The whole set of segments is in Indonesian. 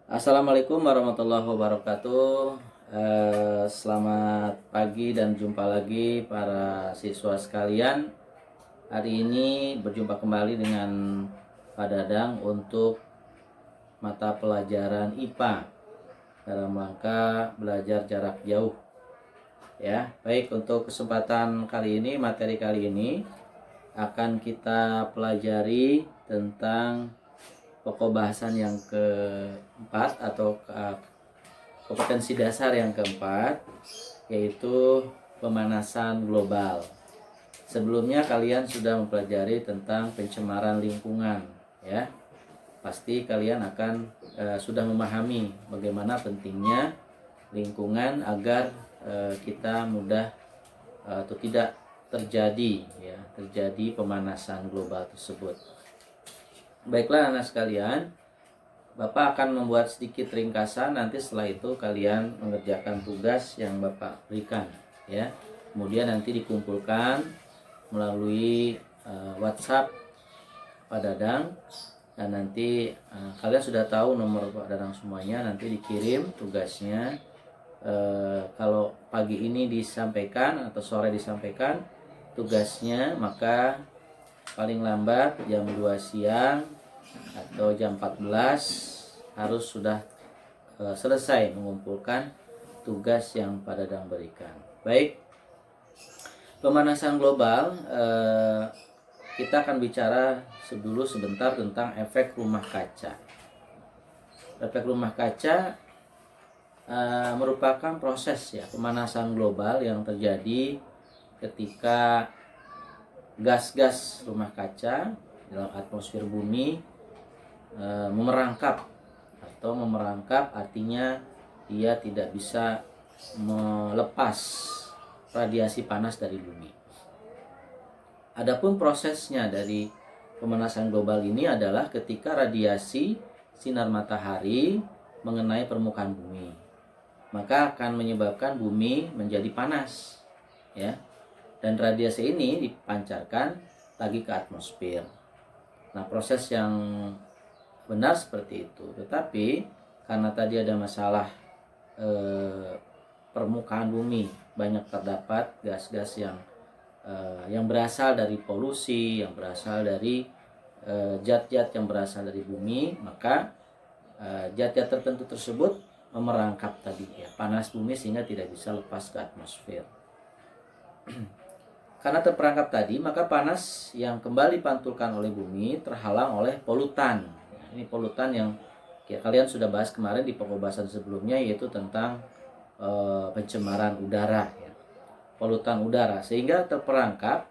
Assalamualaikum warahmatullahi wabarakatuh. Selamat pagi dan jumpa lagi para siswa sekalian. Hari ini berjumpa kembali dengan Pak Dadang untuk mata pelajaran IPA dalam rangka belajar jarak jauh. Ya, baik, untuk kesempatan kali ini, materi kali ini akan kita pelajari tentang pokok bahasan yang keempat atau kompetensi dasar yang keempat, yaitu pemanasan global. Sebelumnya kalian sudah mempelajari tentang pencemaran lingkungan, ya. Pasti kalian akan sudah memahami bagaimana pentingnya lingkungan agar kita mudah atau tidak terjadi pemanasan global tersebut. Baiklah anak sekalian, Bapak akan membuat sedikit ringkasan, nanti setelah itu kalian mengerjakan tugas yang Bapak berikan, ya. Kemudian nanti dikumpulkan melalui WhatsApp Pak Dadang, dan nanti kalian sudah tahu nomor Pak Dadang semuanya, nanti dikirim tugasnya. Kalau pagi ini disampaikan atau sore disampaikan tugasnya, maka paling lambat jam 2 siang atau jam 14 harus sudah selesai mengumpulkan tugas yang Pak Dadang berikan. Baik, pemanasan global, kita akan bicara dulu sebentar tentang efek rumah kaca. Efek rumah kaca merupakan proses pemanasan global yang terjadi ketika gas-gas rumah kaca dalam atmosfer bumi memerangkap artinya dia tidak bisa melepas radiasi panas dari bumi. Adapun prosesnya dari pemanasan global ini adalah ketika radiasi sinar matahari mengenai permukaan bumi, maka akan menyebabkan bumi menjadi panas, ya. Dan radiasi ini dipancarkan lagi ke atmosfer. Nah, proses yang benar seperti itu. Tetapi karena tadi ada masalah permukaan bumi banyak terdapat gas-gas yang berasal dari polusi, yang berasal dari zat-zat yang berasal dari bumi, maka zat-zat tertentu tersebut memerangkap tadi panas bumi sehingga tidak bisa lepas ke atmosfer. Karena terperangkap tadi, maka panas yang kembali dipantulkan oleh bumi terhalang oleh polutan. Ini polutan yang kalian sudah bahas kemarin di pokok bahasan sebelumnya, yaitu tentang pencemaran udara, polutan udara, sehingga terperangkap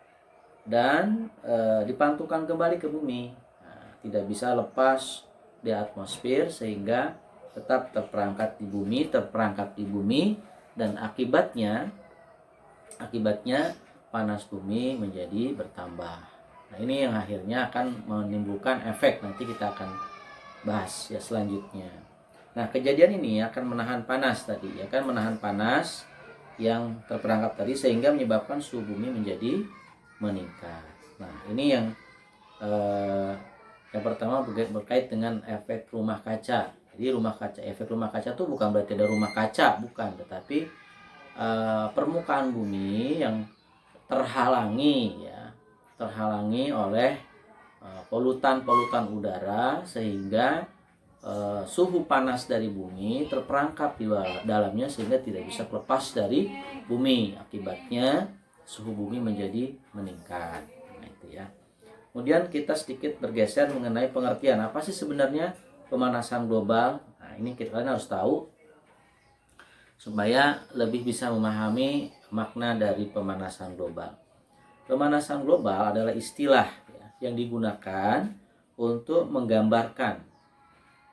dan dipantulkan kembali ke bumi. Nah, tidak bisa lepas di atmosfer sehingga tetap terperangkap di bumi, dan akibatnya panas bumi menjadi bertambah. Nah, ini yang akhirnya akan menimbulkan efek, nanti kita akan bahas selanjutnya. Nah, kejadian ini akan menahan panas tadi, menahan panas yang terperangkap tadi sehingga menyebabkan suhu bumi menjadi meningkat. Nah, ini yang pertama berkait dengan efek rumah kaca. Jadi efek rumah kaca itu bukan berarti ada rumah kaca, bukan, tetapi permukaan bumi yang terhalangi oleh polutan udara, sehingga suhu panas dari bumi terperangkap di dalamnya sehingga tidak bisa lepas dari bumi. Akibatnya suhu bumi menjadi meningkat. Nah, itu ya. Kemudian kita sedikit bergeser mengenai pengertian apa sih sebenarnya pemanasan global. Nah, ini kalian harus tahu supaya lebih bisa memahami makna dari pemanasan global. Pemanasan global adalah istilah yang digunakan untuk menggambarkan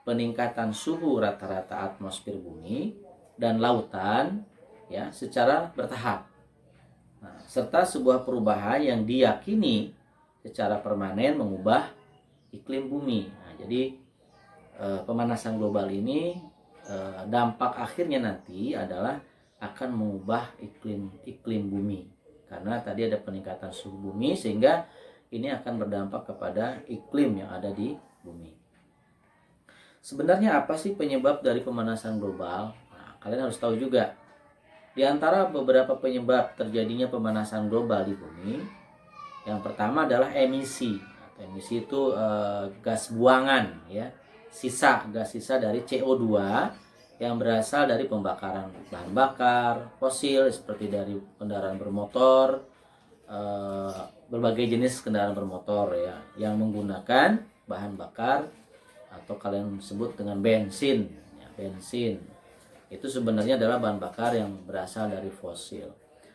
peningkatan suhu rata-rata atmosfer bumi dan lautan secara bertahap. Nah, serta sebuah perubahan yang diyakini secara permanen mengubah iklim bumi. Nah, jadi pemanasan global ini dampak akhirnya nanti adalah akan mengubah iklim bumi, karena tadi ada peningkatan suhu bumi sehingga ini akan berdampak kepada iklim yang ada di bumi. Sebenarnya apa sih penyebab dari pemanasan global? Nah, kalian harus tahu juga. Di antara beberapa penyebab terjadinya pemanasan global di bumi, yang pertama adalah emisi. Emisi itu gas buangan, ya, gas sisa dari CO2 yang berasal dari pembakaran bahan bakar fosil seperti dari kendaraan bermotor, berbagai jenis kendaraan bermotor ya, yang menggunakan bahan bakar atau kalian sebut dengan bensin. Ya, bensin itu sebenarnya adalah bahan bakar yang berasal dari fosil.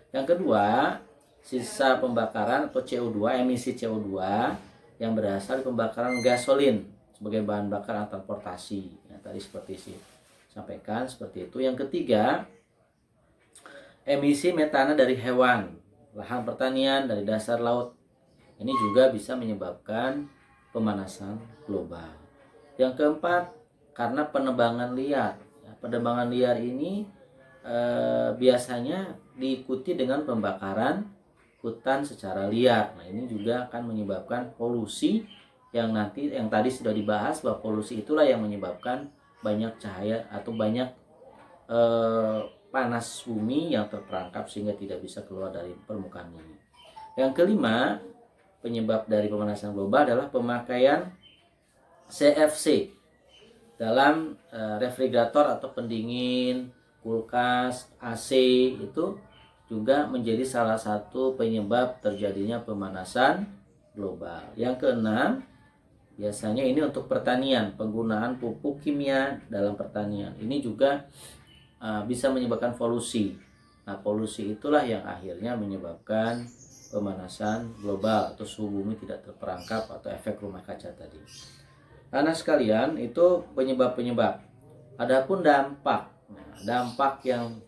Yang kedua, sisa pembakaran atau CO2, emisi CO2 yang berasal dari pembakaran gasolin sebagai bahan bakar transportasi. Ya, tadi seperti sampaikan seperti itu. Yang ketiga, emisi metana dari hewan, lahan pertanian, dari dasar laut. Ini juga bisa menyebabkan pemanasan global. Yang keempat, karena penebangan liar. Penebangan liar ini biasanya diikuti dengan pembakaran hutan secara liar. Nah, ini juga akan menyebabkan polusi yang tadi sudah dibahas, bahwa polusi itulah yang menyebabkan banyak cahaya atau banyak panas bumi yang terperangkap sehingga tidak bisa keluar dari permukaan bumi. Yang kelima, penyebab dari pemanasan global adalah pemakaian CFC dalam refrigerator atau pendingin, kulkas, AC, itu juga menjadi salah satu penyebab terjadinya pemanasan global. Yang keenam, biasanya ini untuk pertanian, penggunaan pupuk kimia dalam pertanian. Ini juga bisa menyebabkan polusi. Nah, polusi itulah yang akhirnya menyebabkan pemanasan global atau suhu bumi tidak terperangkap atau efek rumah kaca tadi. Anak sekalian, itu penyebab-penyebab. Adapun dampak, dampak yang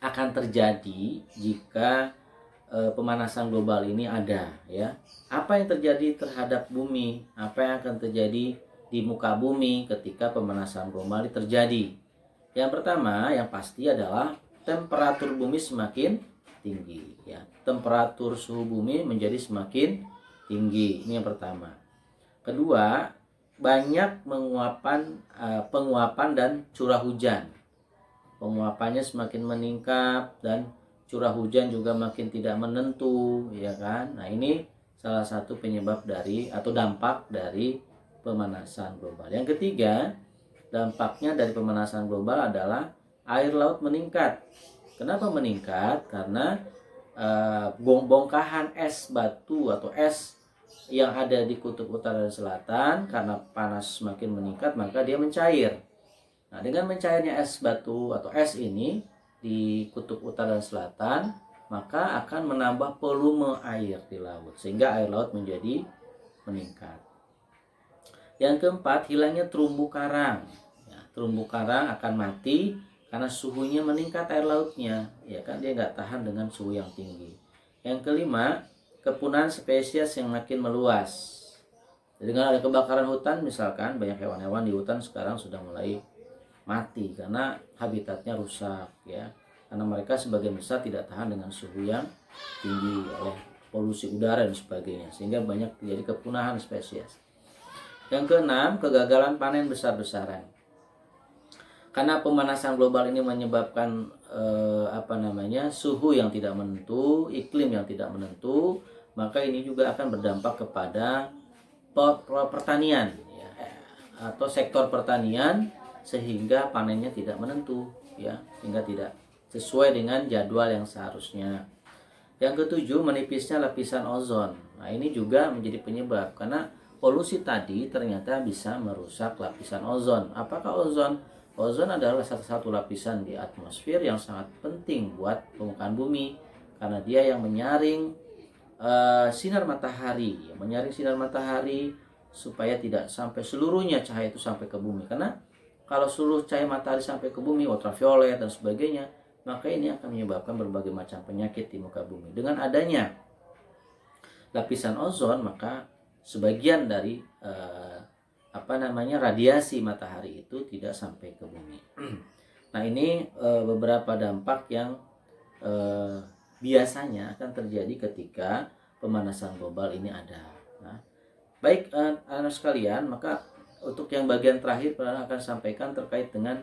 akan terjadi jika pemanasan global ini ada, ya. Apa yang terjadi terhadap bumi? Apa yang akan terjadi di muka bumi ketika pemanasan global ini terjadi? Yang pertama, yang pasti adalah temperatur bumi semakin tinggi, ya. Temperatur suhu bumi menjadi semakin tinggi. Ini yang pertama. Kedua, banyak penguapan dan curah hujan. Penguapannya semakin meningkat dan curah hujan juga makin tidak menentu, ya kan? Nah, ini salah satu penyebab dari atau dampak dari pemanasan global. Yang ketiga, dampaknya dari pemanasan global adalah air laut meningkat. Kenapa meningkat? Karena bongkahan es batu atau es yang ada di kutub utara dan selatan, karena panas semakin meningkat maka dia mencair. Nah, dengan mencairnya es batu atau es ini di kutub utara dan selatan, maka akan menambah volume air di laut sehingga air laut menjadi meningkat. Yang keempat, hilangnya terumbu karang. Ya, terumbu karang akan mati karena suhunya meningkat air lautnya, ya kan, dia nggak tahan dengan suhu yang tinggi. Yang kelima, kepunahan spesies yang makin meluas. Dengan ada kebakaran hutan, misalkan banyak hewan-hewan di hutan sekarang sudah mulai mati karena habitatnya rusak, ya, karena mereka sebagian besar tidak tahan dengan suhu yang tinggi oleh polusi udara dan sebagainya, sehingga banyak terjadi kepunahan spesies. Yang keenam, kegagalan panen besar-besaran. Karena pemanasan global ini menyebabkan suhu yang tidak menentu, iklim yang tidak menentu, maka ini juga akan berdampak kepada pertanian, ya, atau sektor pertanian, sehingga panennya tidak menentu, ya, sehingga tidak sesuai dengan jadwal yang seharusnya. Yang ketujuh, menipisnya lapisan ozon. Nah, ini juga menjadi penyebab karena polusi tadi ternyata bisa merusak lapisan ozon. Apakah ozon? Ozon adalah satu lapisan di atmosfer yang sangat penting buat permukaan bumi karena dia yang menyaring sinar matahari, supaya tidak sampai seluruhnya cahaya itu sampai ke bumi. Karena kalau seluruh cahaya matahari sampai ke bumi, ultraviolet dan sebagainya, maka ini akan menyebabkan berbagai macam penyakit di muka bumi. Dengan adanya lapisan ozon, maka sebagian dari radiasi matahari itu tidak sampai ke bumi. Nah, ini beberapa dampak yang biasanya akan terjadi ketika pemanasan global ini ada. Nah, baik anak sekalian, maka untuk yang bagian terakhir Pradang akan sampaikan terkait dengan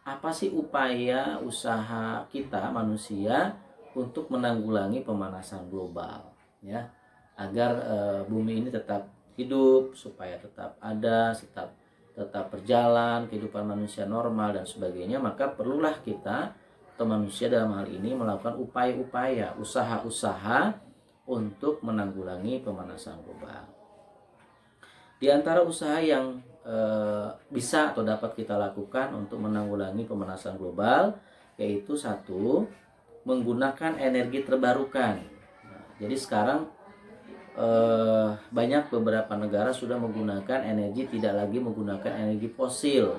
apa sih upaya usaha kita manusia untuk menanggulangi pemanasan global, ya, agar bumi ini tetap hidup, supaya tetap ada, tetap berjalan kehidupan manusia normal dan sebagainya. Maka perlulah kita atau manusia dalam hal ini melakukan upaya-upaya, usaha-usaha untuk menanggulangi pemanasan global. Di antara usaha yang bisa atau dapat kita lakukan untuk menanggulangi pemanasan global, yaitu satu, menggunakan energi terbarukan. Nah, jadi sekarang banyak beberapa negara sudah menggunakan energi, tidak lagi menggunakan energi fosil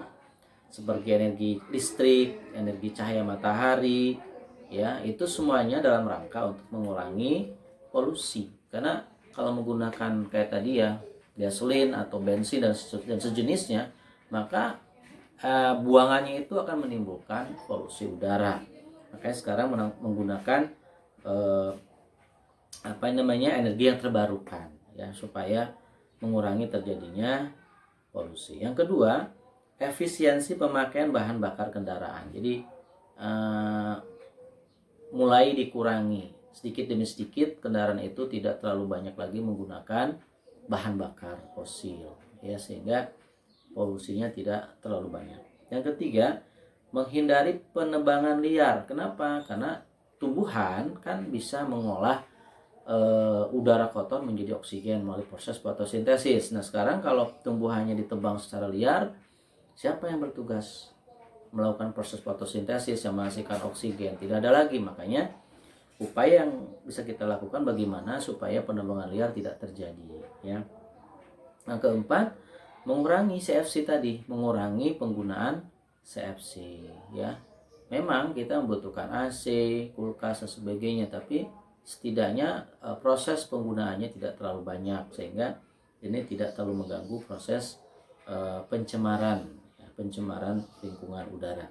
seperti energi listrik, energi cahaya matahari, ya, itu semuanya dalam rangka untuk mengurangi polusi. Karena kalau menggunakan kayak tadi ya, gasolin atau bensin dan sejenisnya, maka buangannya itu akan menimbulkan polusi udara. Makanya sekarang menggunakan energi yang terbarukan, ya, supaya mengurangi terjadinya polusi. Yang kedua, efisiensi pemakaian bahan bakar kendaraan. Jadi mulai dikurangi sedikit demi sedikit, kendaraan itu tidak terlalu banyak lagi menggunakan bahan bakar fosil, ya, sehingga polusinya tidak terlalu banyak. Yang ketiga, menghindari penebangan liar. Kenapa? Karena tumbuhan kan bisa mengolah udara kotor menjadi oksigen melalui proses fotosintesis. Nah, sekarang kalau tumbuhannya ditebang secara liar, siapa yang bertugas melakukan proses fotosintesis yang menghasilkan oksigen? Tidak ada lagi. Makanya upaya yang bisa kita lakukan bagaimana supaya penebangan liar tidak terjadi, ya. Nah, keempat, mengurangi CFC tadi, mengurangi penggunaan CFC, ya. Memang kita membutuhkan AC, kulkas dan sebagainya, tapi setidaknya proses penggunaannya tidak terlalu banyak, sehingga ini tidak terlalu mengganggu proses pencemaran lingkungan udara.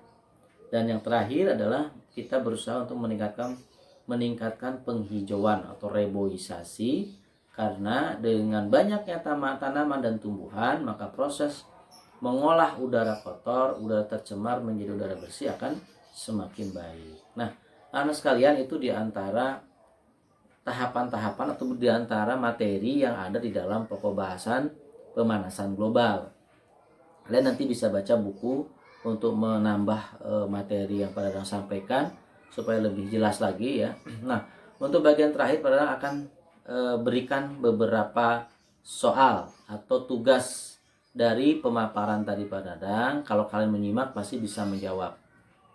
Dan yang terakhir adalah kita berusaha untuk meningkatkan penghijauan atau reboisasi, karena dengan banyaknya tanaman dan tumbuhan, maka proses mengolah udara kotor, udara tercemar menjadi udara bersih akan semakin baik. Nah, anak sekalian, itu diantara tahapan-tahapan atau diantara materi yang ada di dalam pokok bahasan pemanasan global. Kalian nanti bisa baca buku untuk menambah materi yang Pradang sampaikan supaya lebih jelas lagi, ya. Nah, untuk bagian terakhir Pradang akan berikan beberapa soal atau tugas dari pemaparan tadi Pradang. Kalau kalian menyimak pasti bisa menjawab.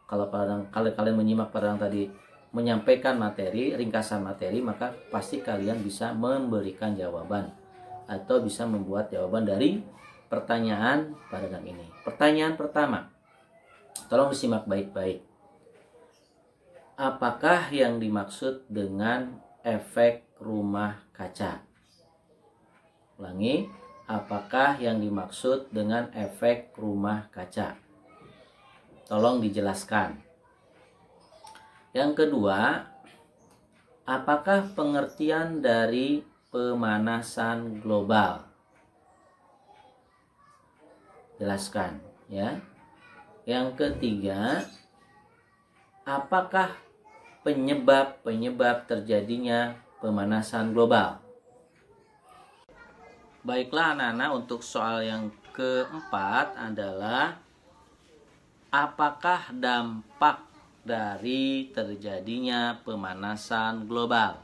Kalau kalian menyimak Pradang tadi menyampaikan materi, ringkasan materi, maka pasti kalian bisa memberikan jawaban atau bisa membuat jawaban dari pertanyaan Pradang ini. Pertanyaan pertama, tolong disimak baik-baik. Apakah yang dimaksud dengan efek rumah kaca? Ulangi, apakah yang dimaksud dengan efek rumah kaca? Tolong dijelaskan. Yang kedua, apakah pengertian dari pemanasan global? Jelaskan, ya. Yang ketiga, apakah penyebab terjadinya pemanasan global? Baiklah anak-anak, untuk soal yang keempat adalah apakah dampak dari terjadinya pemanasan global?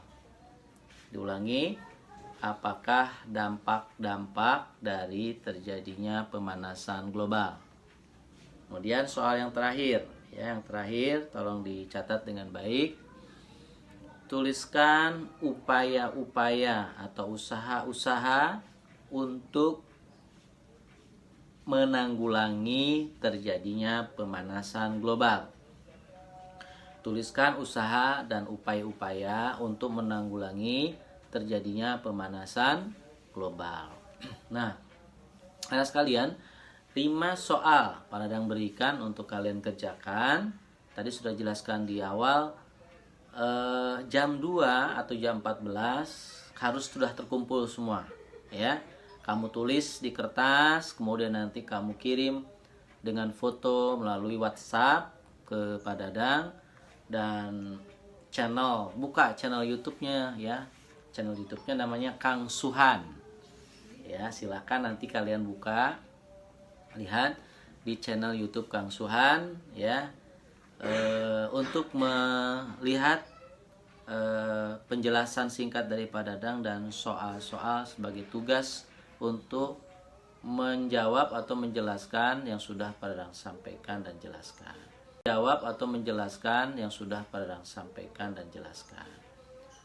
Diulangi, apakah dampak dari terjadinya pemanasan global? Kemudian soal yang terakhir, ya, yang terakhir tolong dicatat dengan baik. Tuliskan upaya-upaya atau usaha-usaha untuk menanggulangi terjadinya pemanasan global. Tuliskan usaha dan upaya-upaya untuk menanggulangi terjadinya pemanasan global. Nah, anak sekalian, 5 soal Pradang berikan untuk kalian kerjakan. Tadi sudah jelaskan di awal, jam 2 atau jam 14 harus sudah terkumpul semua, ya. Kamu tulis di kertas, kemudian nanti kamu kirim dengan foto melalui WhatsApp ke Pak Dadang, dan buka channel YouTube-nya ya. Channel YouTube-nya namanya Kang Suhan. Ya, silakan nanti kalian buka, lihat di channel YouTube Kang Suhan ya, untuk melihat penjelasan singkat dari Pak Dadang dan soal-soal sebagai tugas untuk menjawab atau menjelaskan yang sudah Pak Dadang sampaikan dan jelaskan. Jawab atau menjelaskan yang sudah Pak Dadang sampaikan dan jelaskan.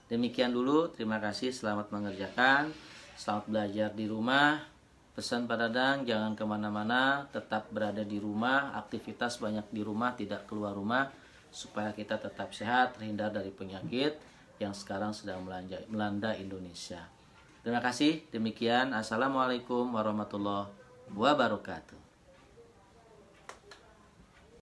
Demikian dulu, terima kasih, selamat mengerjakan, selamat belajar di rumah. Pesan Pak Dadang, jangan kemana-mana, tetap berada di rumah, aktivitas banyak di rumah, tidak keluar rumah, supaya kita tetap sehat, terhindar dari penyakit yang sekarang sedang melanda Indonesia. Terima kasih, demikian. Assalamualaikum warahmatullahi wabarakatuh.